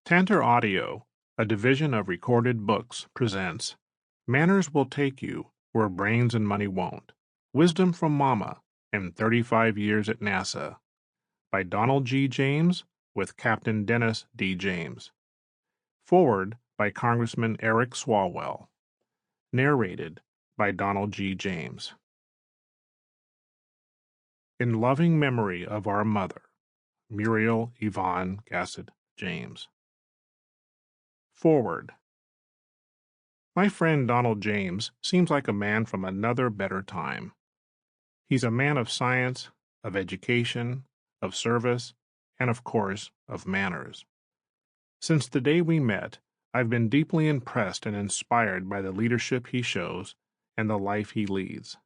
Tantor Audio, a division of Recorded Books, presents Manners Will Take You Where Brains and Money Won't. Wisdom from Momma and 35 Years at NASA by Donald G. James with Captain Dennis D. James. Forward by Congressman Eric Swalwell. Narrated by Donald G. James. In loving memory of our mother, Muriel Yvonne Gassett James. Forward. My friend Donald James seems like a man from another better time. He's a man of science, of education, of service, and of course, of manners. Since the day we met, I've been deeply impressed and inspired by the leadership he shows and the life he leads.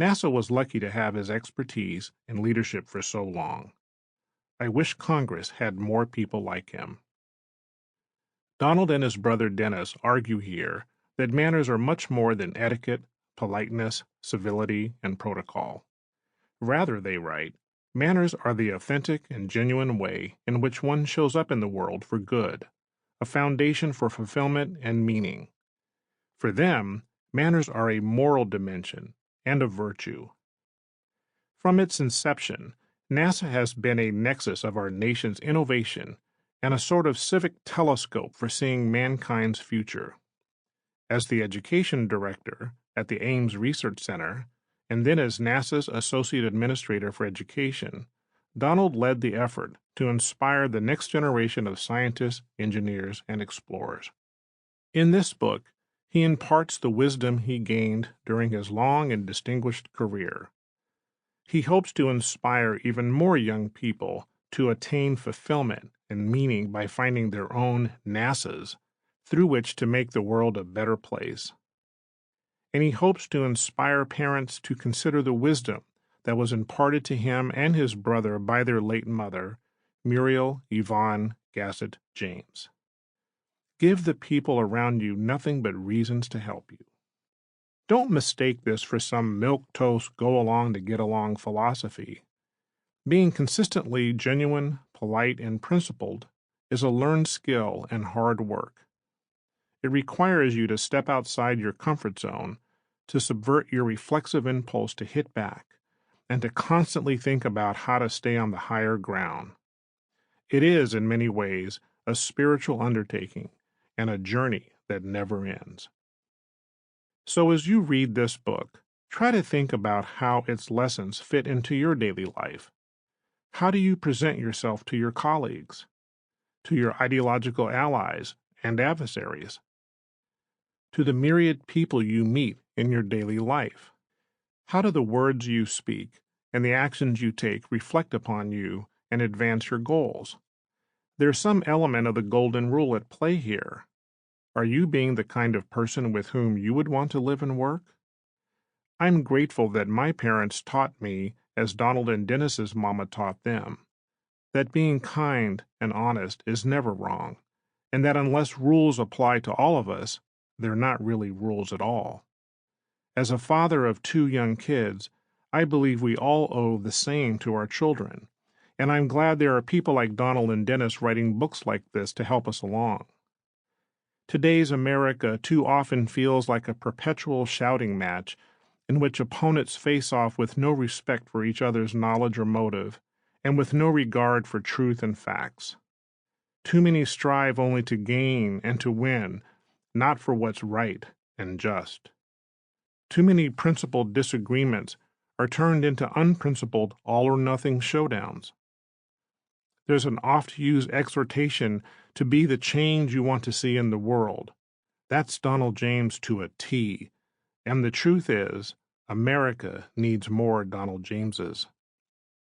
NASA was lucky to have his expertise and leadership for so long. I wish Congress had more people like him. Donald and his brother Dennis argue here that manners are much more than etiquette, politeness, civility, and protocol. Rather, they write, manners are the authentic and genuine way in which one shows up in the world for good, a foundation for fulfillment and meaning. For them, manners are a moral dimension and a virtue. From its inception, NASA has been a nexus of our nation's innovation and a sort of civic telescope for seeing mankind's future. As the education director at the Ames Research Center, and then as NASA's Associate Administrator for Education, Donald led the effort to inspire the next generation of scientists, engineers, and explorers. In this book, he imparts the wisdom he gained during his long and distinguished career. He hopes to inspire even more young people to attain fulfillment and meaning by finding their own NASAs through which to make the world a better place. And he hopes to inspire parents to consider the wisdom that was imparted to him and his brother by their late mother, Muriel Yvonne Gassett James. Give the people around you nothing but reasons to help you. Don't mistake this for some milquetoast go-along-to-get-along philosophy. Being consistently genuine, polite, and principled is a learned skill and hard work. It requires you to step outside your comfort zone, to subvert your reflexive impulse to hit back, and to constantly think about how to stay on the higher ground. It is, in many ways, a spiritual undertaking and a journey that never ends. So as you read this book, try to think about how its lessons fit into your daily life. How do you present yourself to your colleagues, to your ideological allies and adversaries, to the myriad people you meet in your daily life? How do the words you speak and the actions you take reflect upon you and advance your goals? There's some element of the golden rule at play here. Are you being the kind of person with whom you would want to live and work? I'm grateful that my parents taught me, as Donald and Dennis's mama taught them, that being kind and honest is never wrong, and that unless rules apply to all of us, they're not really rules at all. As a father of 2 young kids, I believe we all owe the same to our children, and I'm glad there are people like Donald and Dennis writing books like this to help us along. Today's America too often feels like a perpetual shouting match in which opponents face off with no respect for each other's knowledge or motive, and with no regard for truth and facts. Too many strive only to gain and to win, not for what's right and just. Too many principled disagreements are turned into unprincipled all-or-nothing showdowns. There's an oft-used exhortation to be the change you want to see in the world. That's Donald James to a T. And the truth is, America needs more Donald Jameses.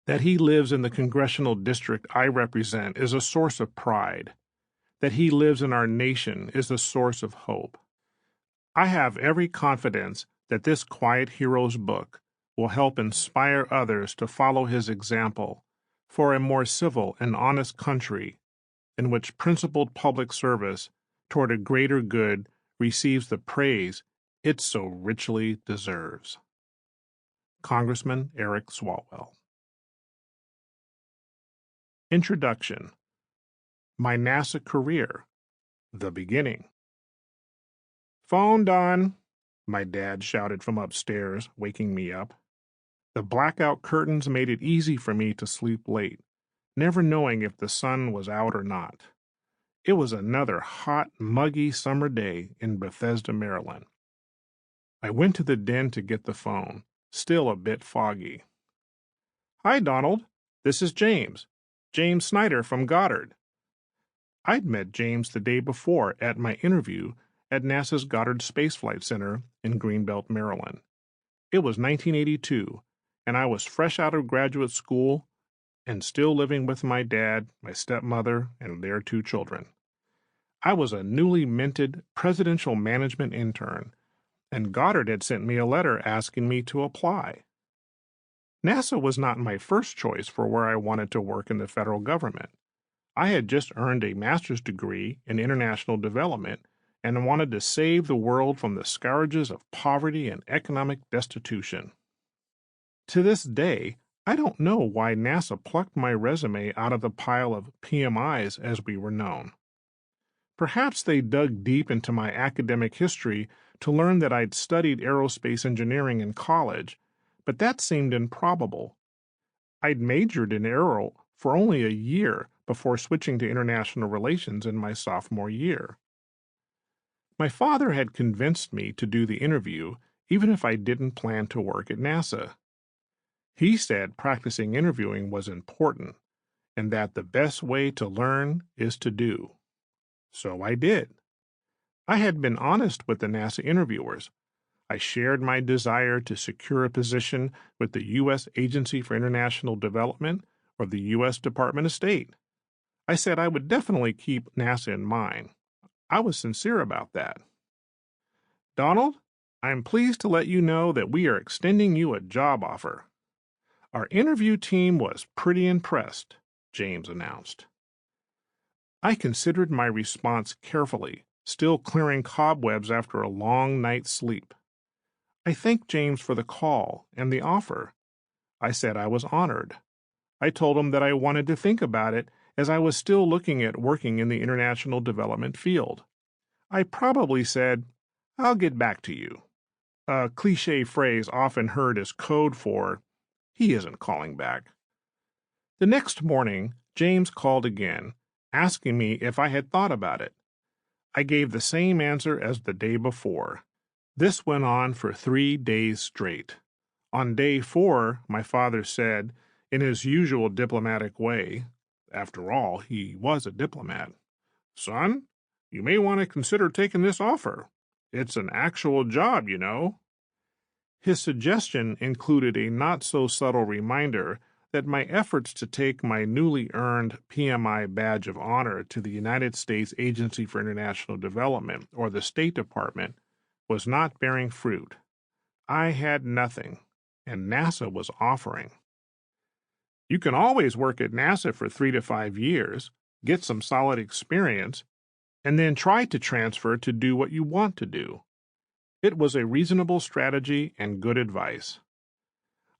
That he lives in the congressional district I represent is a source of pride. That he lives in our nation is a source of hope. I have every confidence that this quiet hero's book will help inspire others to follow his example for a more civil and honest country in which principled public service toward a greater good receives the praise it so richly deserves. Congressman Eric Swalwell. Introduction. My NASA career, the beginning. "Phone done," my dad shouted from upstairs, waking me up. The blackout curtains made it easy for me to sleep late, never knowing if the sun was out or not. It was another hot, muggy summer day in Bethesda, Maryland. I went to the den to get the phone, still a bit foggy. "Hi, Donald. This is James. James Snyder from Goddard." I'd met James the day before at my interview at NASA's Goddard Space Flight Center in Greenbelt, Maryland. It was 1982, and I was fresh out of graduate school and still living with my dad, my stepmother, and their 2 children. I was a newly minted presidential management intern, and Goddard had sent me a letter asking me to apply. NASA was not my first choice for where I wanted to work in the federal government. I had just earned a master's degree in international development and wanted to save the world from the scourges of poverty and economic destitution. To this day, I don't know why NASA plucked my resume out of the pile of PMIs as we were known. Perhaps they dug deep into my academic history to learn that I'd studied aerospace engineering in college, but that seemed improbable. I'd majored in aero for only a year before switching to international relations in my sophomore year. My father had convinced me to do the interview even if I didn't plan to work at NASA. He said practicing interviewing was important and that the best way to learn is to do. So I did. I had been honest with the NASA interviewers. I shared my desire to secure a position with the U.S. Agency for International Development or the U.S. Department of State. I said I would definitely keep NASA in mind. I was sincere about that. "Donald, I am pleased to let you know that we are extending you a job offer." "Our interview team was pretty impressed," James announced. I considered my response carefully, still clearing cobwebs after a long night's sleep. I thanked James for the call and the offer. I said I was honored. I told him that I wanted to think about it as I was still looking at working in the international development field. I probably said, "I'll get back to you," a cliché phrase often heard as code for, "He isn't calling back." The next morning, James called again, asking me if I had thought about it. I gave the same answer as the day before. This went on for 3 days straight. On day 4, my father said, in his usual diplomatic way, after all, he was a diplomat, "Son, you may want to consider taking this offer. It's an actual job, you know." His suggestion included a not-so-subtle reminder that my efforts to take my newly earned PMI badge of honor to the United States Agency for International Development, or the State Department, was not bearing fruit. I had nothing, and NASA was offering. "You can always work at NASA for 3 to 5 years, get some solid experience, and then try to transfer to do what you want to do." It was a reasonable strategy and good advice.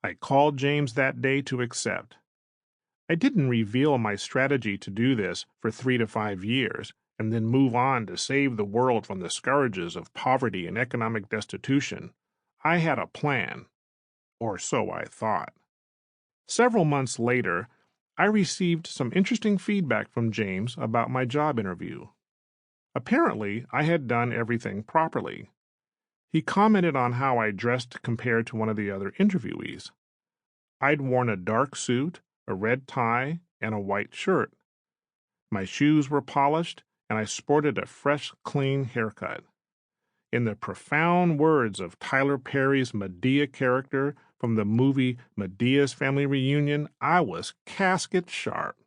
I called James that day to accept. I didn't reveal my strategy to do this for 3 to 5 years and then move on to save the world from the scourges of poverty and economic destitution. I had a plan, or so I thought. Several months later, I received some interesting feedback from James about my job interview. Apparently, I had done everything properly. He commented on how I dressed compared to one of the other interviewees. I'd worn a dark suit, a red tie, and a white shirt. My shoes were polished, and I sported a fresh, clean haircut. In the profound words of Tyler Perry's Medea character from the movie Medea's Family Reunion, I was casket sharp.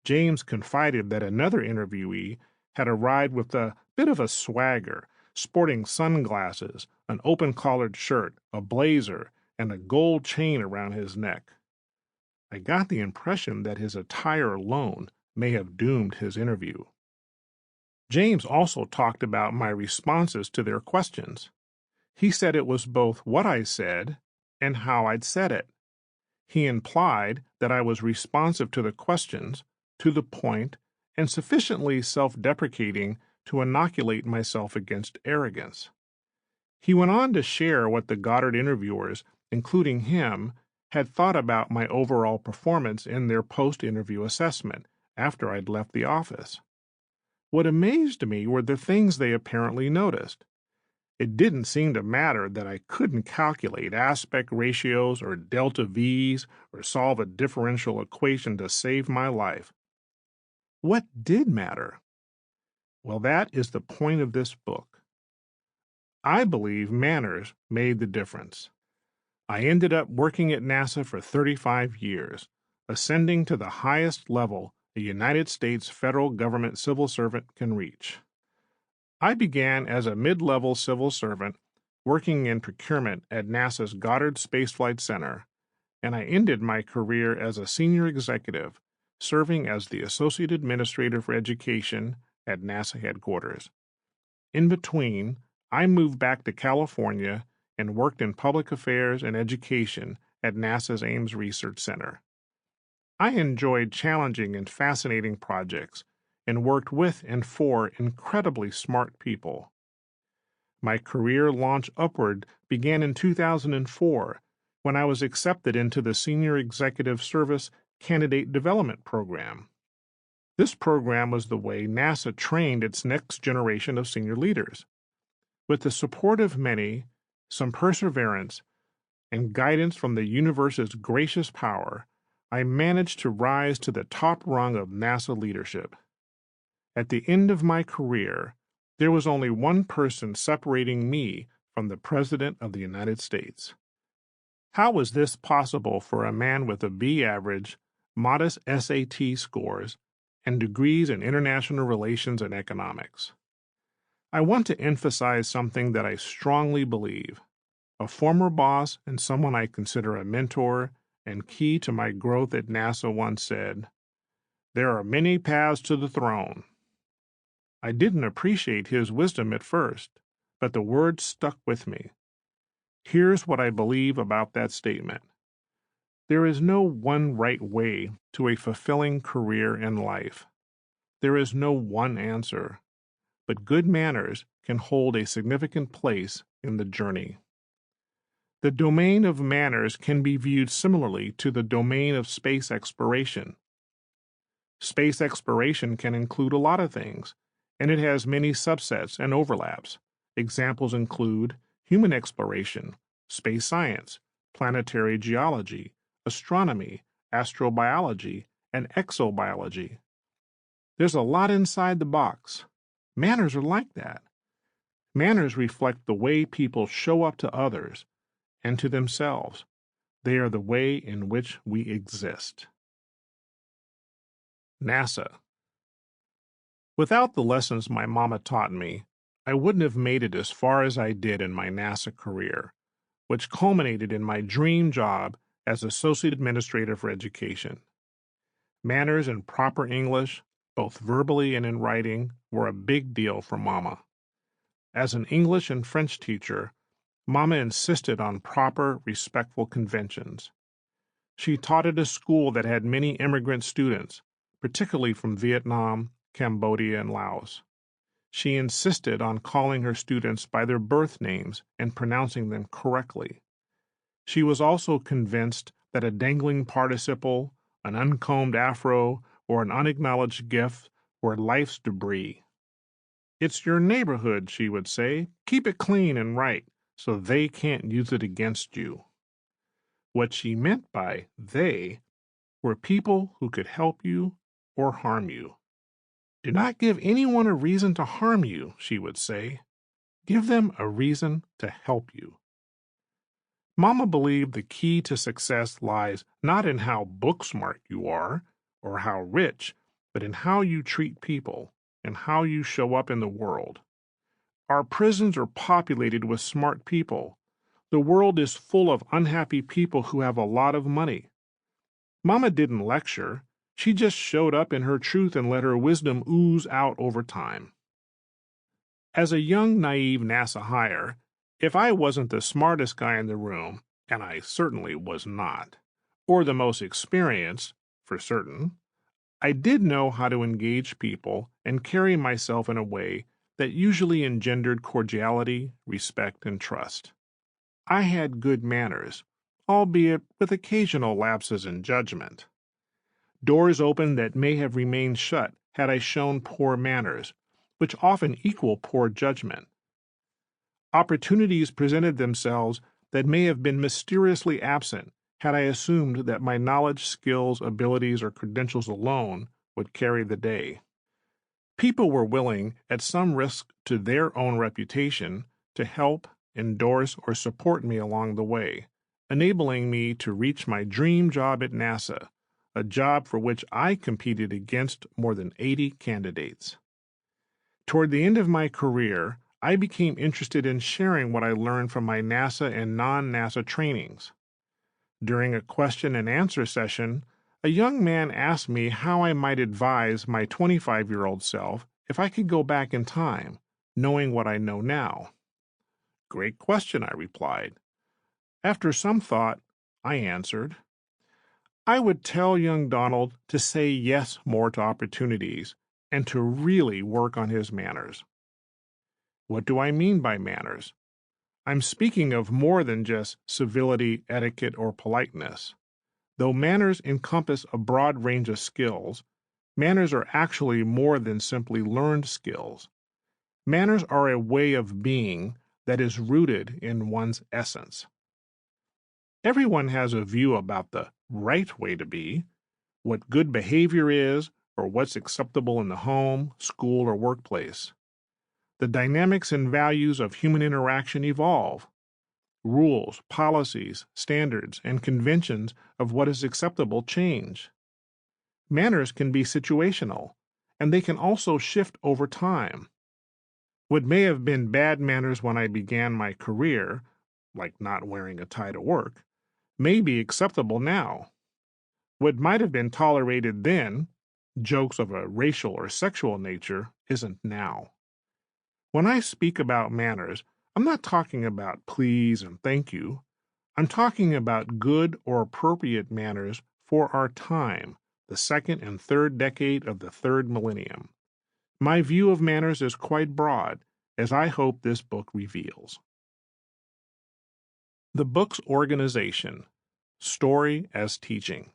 James confided that another interviewee had arrived with a bit of a swagger, sporting sunglasses, an open-collared shirt, a blazer, and a gold chain around his neck. I got the impression that his attire alone may have doomed his interview. James also talked about my responses to their questions. He said it was both what I said and how I'd said it. He implied that I was responsive to the questions, to the point, and sufficiently self-deprecating to inoculate myself against arrogance. He went on to share what the Goddard interviewers, including him, had thought about my overall performance in their post-interview assessment after I'd left the office. What amazed me were the things they apparently noticed. It didn't seem to matter that I couldn't calculate aspect ratios or delta V's or solve a differential equation to save my life. What did matter? Well, that is the point of this book. I believe manners made the difference. I ended up working at NASA for 35 years, ascending to the highest level a United States federal government civil servant can reach. I began as a mid-level civil servant working in procurement at NASA's Goddard Space Flight Center, and I ended my career as a senior executive, serving as the Associate Administrator for Education at NASA headquarters. In between, I moved back to California and worked in public affairs and education at NASA's Ames Research Center. I enjoyed challenging and fascinating projects and worked with and for incredibly smart people. My career launch upward began in 2004 when I was accepted into the Senior Executive Service Candidate Development Program. This program was the way NASA trained its next generation of senior leaders. With the support of many, some perseverance, and guidance from the universe's gracious power, I managed to rise to the top rung of NASA leadership. At the end of my career, there was only one person separating me from the President of the United States. How was this possible for a man with a B average, modest SAT scores, and degrees in international relations and economics? I want to emphasize something that I strongly believe. A former boss and someone I consider a mentor and key to my growth at NASA once said, "There are many paths to the throne." I didn't appreciate his wisdom at first, but the words stuck with me. Here's what I believe about that statement. There is no one right way to a fulfilling career in life. There is no one answer, but good manners can hold a significant place in the journey. The domain of manners can be viewed similarly to the domain of space exploration. Space exploration can include a lot of things, and it has many subsets and overlaps. Examples include human exploration, space science, planetary geology, astronomy, astrobiology, and exobiology. There's a lot inside the box. Manners are like that. Manners reflect the way people show up to others and to themselves. They are the way in which we exist. NASA. Without the lessons my mama taught me, I wouldn't have made it as far as I did in my NASA career, which culminated in my dream job as Associate Administrator for Education. Manners and proper English, both verbally and in writing, were a big deal for Mama. As an English and French teacher, Mama insisted on proper, respectful conventions. She taught at a school that had many immigrant students, particularly from Vietnam, Cambodia, and Laos. She insisted on calling her students by their birth names and pronouncing them correctly. She was also convinced that a dangling participle, an uncombed afro, or an unacknowledged gift were life's debris. "It's your neighborhood," she would say. "Keep it clean and right so they can't use it against you." What she meant by "they" were people who could help you or harm you. "Do not give anyone a reason to harm you," she would say. "Give them a reason to help you." Mama believed the key to success lies not in how book smart you are or how rich, but in how you treat people and how you show up in the world. Our prisons are populated with smart people. The world is full of unhappy people who have a lot of money. Mama didn't lecture. She just showed up in her truth and let her wisdom ooze out over time. As a young, naive NASA hire, if I wasn't the smartest guy in the room, and I certainly was not, or the most experienced, for certain, I did know how to engage people and carry myself in a way that usually engendered cordiality, respect, and trust. I had good manners, albeit with occasional lapses in judgment. Doors opened that may have remained shut had I shown poor manners, which often equal poor judgment. Opportunities presented themselves that may have been mysteriously absent had I assumed that my knowledge, skills, abilities, or credentials alone would carry the day. People were willing, at some risk to their own reputation, to help, endorse, or support me along the way, enabling me to reach my dream job at NASA, a job for which I competed against more than 80 candidates. Toward the end of my career, I became interested in sharing what I learned from my NASA and non-NASA trainings. During a question and answer session, a young man asked me how I might advise my 25-year-old self if I could go back in time, knowing what I know now. "Great question," I replied. After some thought, I answered, "I would tell young Donald to say yes more to opportunities and to really work on his manners." What do I mean by manners? I'm speaking of more than just civility, etiquette, or politeness. Though manners encompass a broad range of skills, manners are actually more than simply learned skills. Manners are a way of being that is rooted in one's essence. Everyone has a view about the right way to be, what good behavior is, or what's acceptable in the home, school, or workplace. The dynamics and values of human interaction evolve. Rules, policies, standards, and conventions of what is acceptable change. Manners can be situational, and they can also shift over time. What may have been bad manners when I began my career, like not wearing a tie to work, may be acceptable now. What might have been tolerated then, jokes of a racial or sexual nature, isn't now. When I speak about manners, I'm not talking about please and thank you. I'm talking about good or appropriate manners for our time, the second and third decade of the third millennium. My view of manners is quite broad, as I hope this book reveals. The book's organization: Story as Teaching.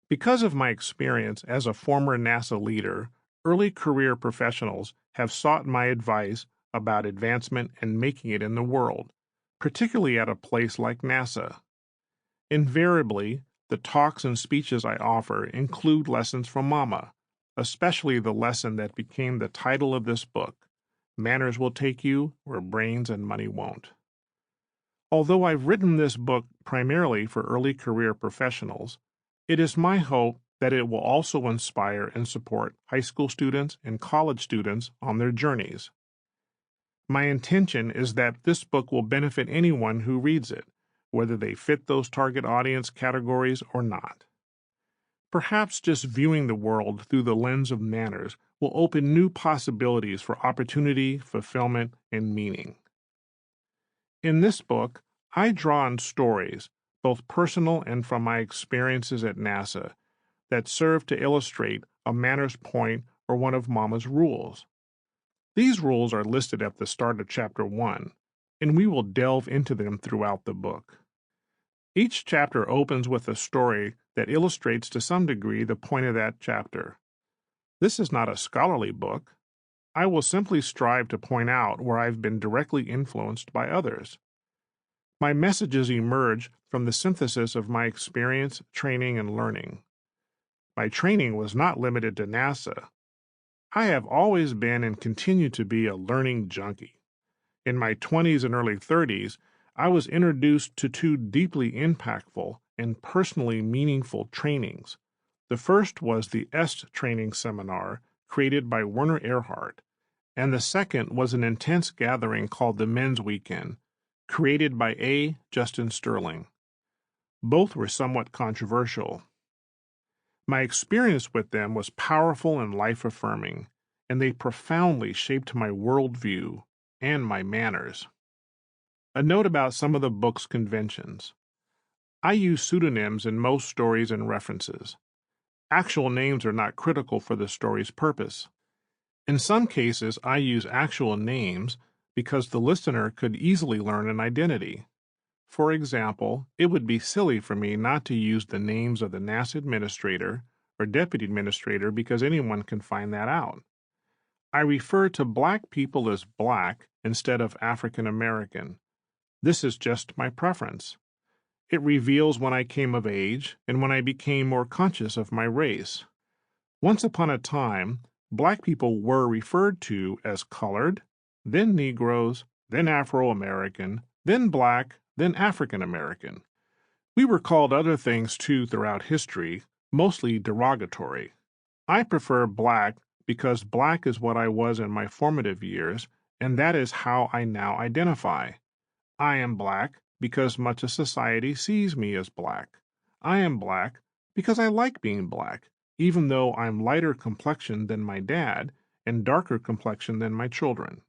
Because of my experience as a former NASA leader, early career professionals have sought my advice about advancement and making it in the world, particularly at a place like NASA. Invariably, the talks and speeches I offer include lessons from Momma, especially the lesson that became the title of this book, "Manners Will Take You Where Brains and Money Won't." Although I've written this book primarily for early career professionals, it is my hope that it will also inspire and support high school students and college students on their journeys. My intention is that this book will benefit anyone who reads it, whether they fit those target audience categories or not. Perhaps just viewing the world through the lens of manners will open new possibilities for opportunity, fulfillment, and meaning. In this book, I draw on stories, both personal and from my experiences at NASA, that serve to illustrate a manners point or one of Momma's rules. These rules are listed at the start of Chapter 1, and we will delve into them throughout the book. Each chapter opens with a story that illustrates to some degree the point of that chapter. This is not a scholarly book. I will simply strive to point out where I've been directly influenced by others. My messages emerge from the synthesis of my experience, training, and learning. My training was not limited to NASA. I have always been and continue to be a learning junkie. In my 20s and early 30s, I was introduced to two deeply impactful and personally meaningful trainings. The first was the EST training seminar created by Werner Erhard, and the second was an intense gathering called the Men's Weekend, created by A. Justin Sterling. Both were somewhat controversial. My experience with them was powerful and life-affirming, and they profoundly shaped my worldview and my manners. A note about some of the book's conventions. I use pseudonyms in most stories and references. Actual names are not critical for the story's purpose. In some cases, I use actual names because the listener could easily learn an identity. For example, it would be silly for me not to use the names of the NASA administrator or deputy administrator because anyone can find that out. I refer to Black people as Black instead of African American. This is just my preference. It reveals when I came of age and when I became more conscious of my race. Once upon a time, Black people were referred to as colored, then Negroes, then Afro-American, then Black, then African American. We were called other things too throughout history, mostly derogatory. I prefer Black because Black is what I was in my formative years, and that is how I now identify. I am Black because much of society sees me as Black. I am Black because I like being Black, even though I'm lighter complexioned than my dad and darker complexioned than my children.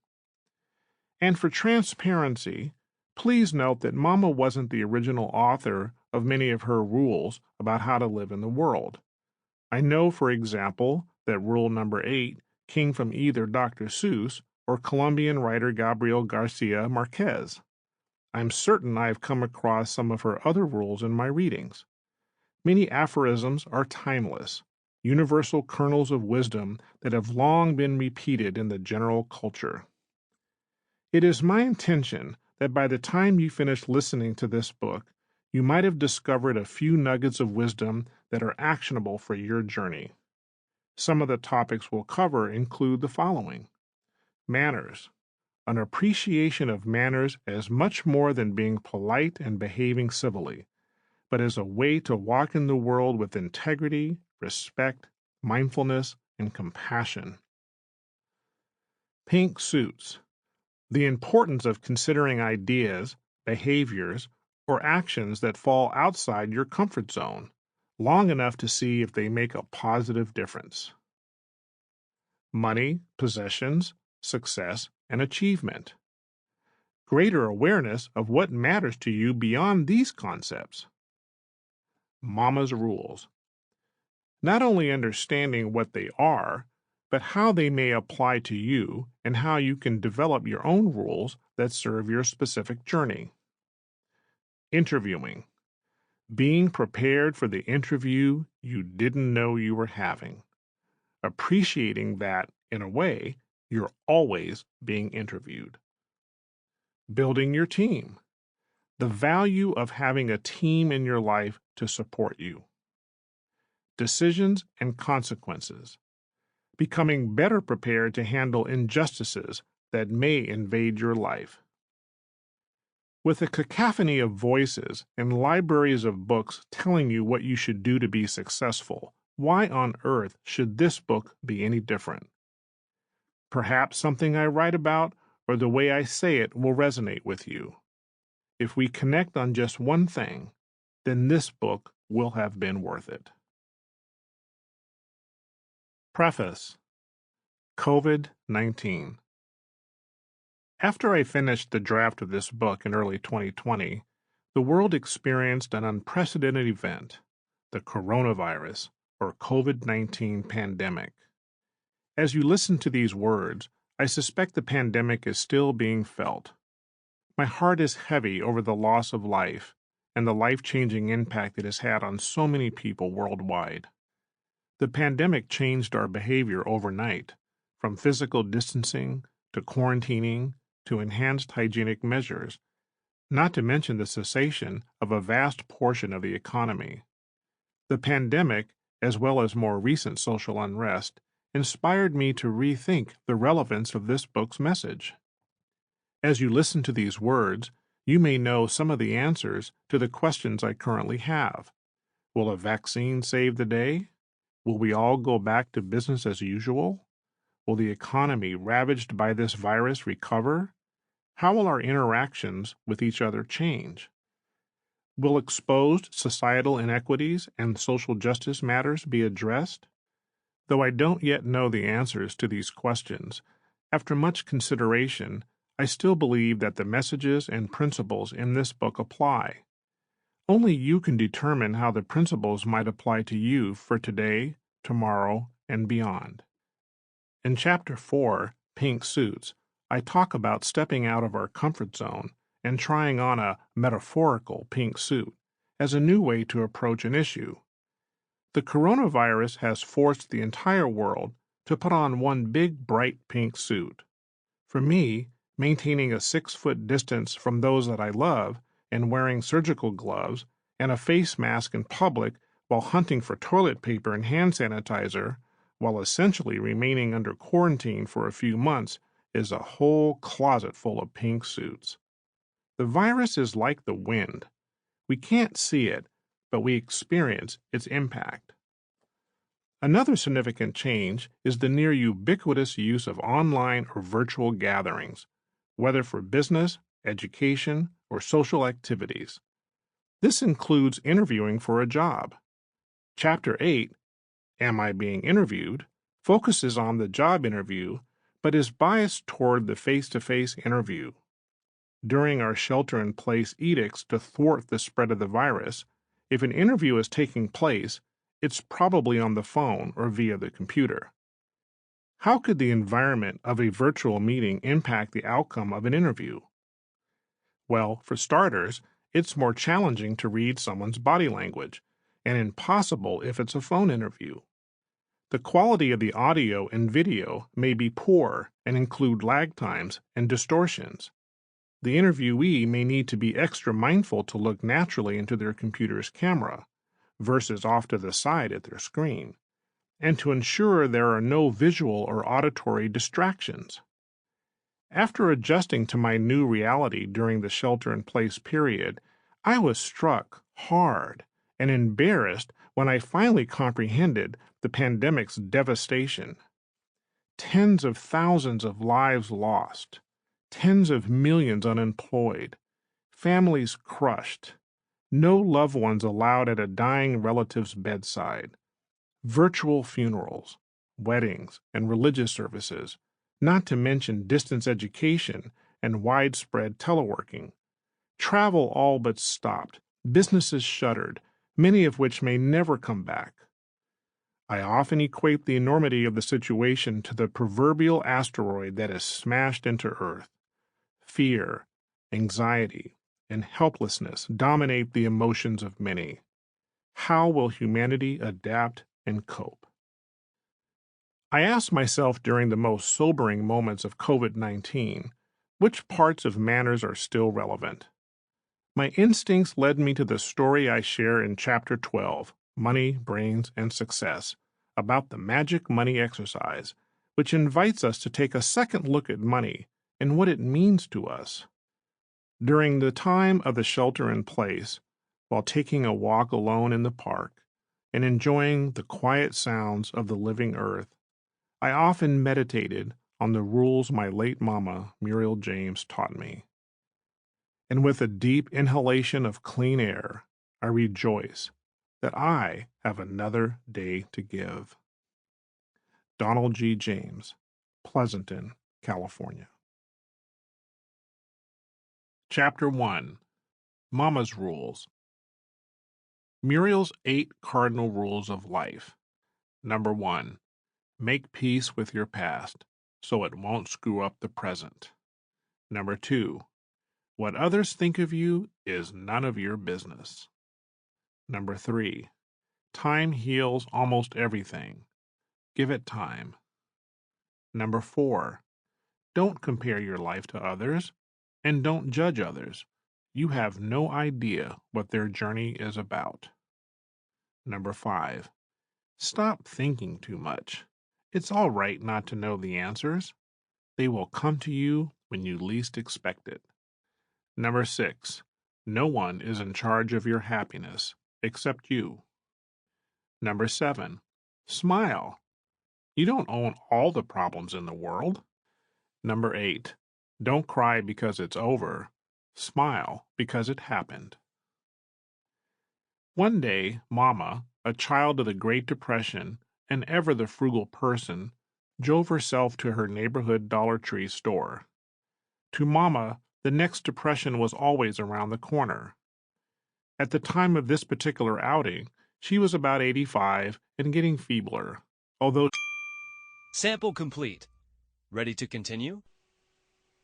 And for transparency, please note that Momma wasn't the original author of many of her rules about how to live in the world. I know, for example, that rule number 8 came from either Dr. Seuss or Colombian writer Gabriel Garcia Marquez. I'm certain I have come across some of her other rules in my readings. Many aphorisms are timeless, universal kernels of wisdom that have long been repeated in the general culture. It is my intention that by the time you finish listening to this book, you might have discovered a few nuggets of wisdom that are actionable for your journey. Some of the topics we'll cover include the following: manners, an appreciation of manners as much more than being polite and behaving civilly, but as a way to walk in the world with integrity, respect, mindfulness, and compassion. Pink suits, the importance of considering ideas, behaviors, or actions that fall outside your comfort zone, long enough to see if they make a positive difference. Money, possessions, success, and achievement. Greater awareness of what matters to you beyond these concepts. Momma's rules. Not only understanding what they are, but how they may apply to you and how you can develop your own rules that serve your specific journey. Interviewing. Being prepared for the interview you didn't know you were having. Appreciating that, in a way, you're always being interviewed. Building your team. The value of having a team in your life to support you. Decisions and consequences. Becoming better prepared to handle injustices that may invade your life. With a cacophony of voices and libraries of books telling you what you should do to be successful, why on earth should this book be any different? Perhaps something I write about or the way I say it will resonate with you. If we connect on just one thing, then this book will have been worth it. Preface. COVID-19. After I finished the draft of this book in early 2020, the world experienced an unprecedented event, the coronavirus, or COVID-19 pandemic. As you listen to these words, I suspect the pandemic is still being felt. My heart is heavy over the loss of life and the life-changing impact it has had on so many people worldwide. The pandemic changed our behavior overnight, from physical distancing to quarantining to enhanced hygienic measures, not to mention the cessation of a vast portion of the economy. The pandemic, as well as more recent social unrest, inspired me to rethink the relevance of this book's message. As you listen to these words, you may know some of the answers to the questions I currently have. Will a vaccine save the day? Will we all go back to business as usual? Will the economy ravaged by this virus recover? How will our interactions with each other change? Will exposed societal inequities and social justice matters be addressed? Though I don't yet know the answers to these questions, after much consideration, I still believe that the messages and principles in this book apply. Only you can determine how the principles might apply to you for today, tomorrow, and beyond. In Chapter 4, Pink Suits, I talk about stepping out of our comfort zone and trying on a metaphorical pink suit as a new way to approach an issue. The coronavirus has forced the entire world to put on one big bright pink suit. For me, maintaining a 6-foot distance from those that I love and wearing surgical gloves and a face mask in public while hunting for toilet paper and hand sanitizer, while essentially remaining under quarantine for a few months, is a whole closet full of pink suits. The virus is like the wind. We can't see it, but we experience its impact. Another significant change is the near ubiquitous use of online or virtual gatherings, whether for business, education, or social activities. This includes interviewing for a job. Chapter 8, Am I Being Interviewed?, focuses on the job interview, but is biased toward the face-to-face interview. During our shelter-in-place edicts to thwart the spread of the virus, if an interview is taking place, it's probably on the phone or via the computer. How could the environment of a virtual meeting impact the outcome of an interview? Well, for starters, it's more challenging to read someone's body language, and impossible if it's a phone interview. The quality of the audio and video may be poor and include lag times and distortions. The interviewee may need to be extra mindful to look naturally into their computer's camera, versus off to the side at their screen, and to ensure there are no visual or auditory distractions. After adjusting to my new reality during the shelter-in-place period, I was struck hard and embarrassed when I finally comprehended the pandemic's devastation. Tens of thousands of lives lost, tens of millions unemployed, families crushed, no loved ones allowed at a dying relative's bedside, virtual funerals, weddings, and religious services, not to mention distance education and widespread teleworking. Travel all but stopped, businesses shuttered, many of which may never come back. I often equate the enormity of the situation to the proverbial asteroid that is smashed into Earth. Fear, anxiety, and helplessness dominate the emotions of many. How will humanity adapt and cope? I asked myself during the most sobering moments of COVID-19, which parts of manners are still relevant? My instincts led me to the story I share in Chapter 12, Money, Brains, and Success, about the magic money exercise, which invites us to take a second look at money and what it means to us. During the time of the shelter-in-place, while taking a walk alone in the park and enjoying the quiet sounds of the living earth, I often meditated on the rules my late Momma, Muriel James, taught me. And with a deep inhalation of clean air, I rejoice that I have another day to give. Donald G. James, Pleasanton, California. Chapter 1, Momma's Rules. Muriel's 8 Cardinal Rules of Life. Number 1. Make peace with your past, so it won't screw up the present. Number 2. What others think of you is none of your business. Number 3. Time heals almost everything. Give it time. Number 4. Don't compare your life to others, and don't judge others. You have no idea what their journey is about. Number 5. Stop thinking too much. It's all right not to know the answers. They will come to you when you least expect it. Number 6. No one is in charge of your happiness except you. Number 7. Smile. You don't own all the problems in the world. Number 8. Don't cry because it's over. Smile because it happened. One day, Momma, a child of the Great Depression and ever the frugal person, drove herself to her neighborhood Dollar Tree store. To Momma, the next depression was always around the corner. At the time of this particular outing, she was about 85 and getting feebler, although Sample complete. Ready to continue?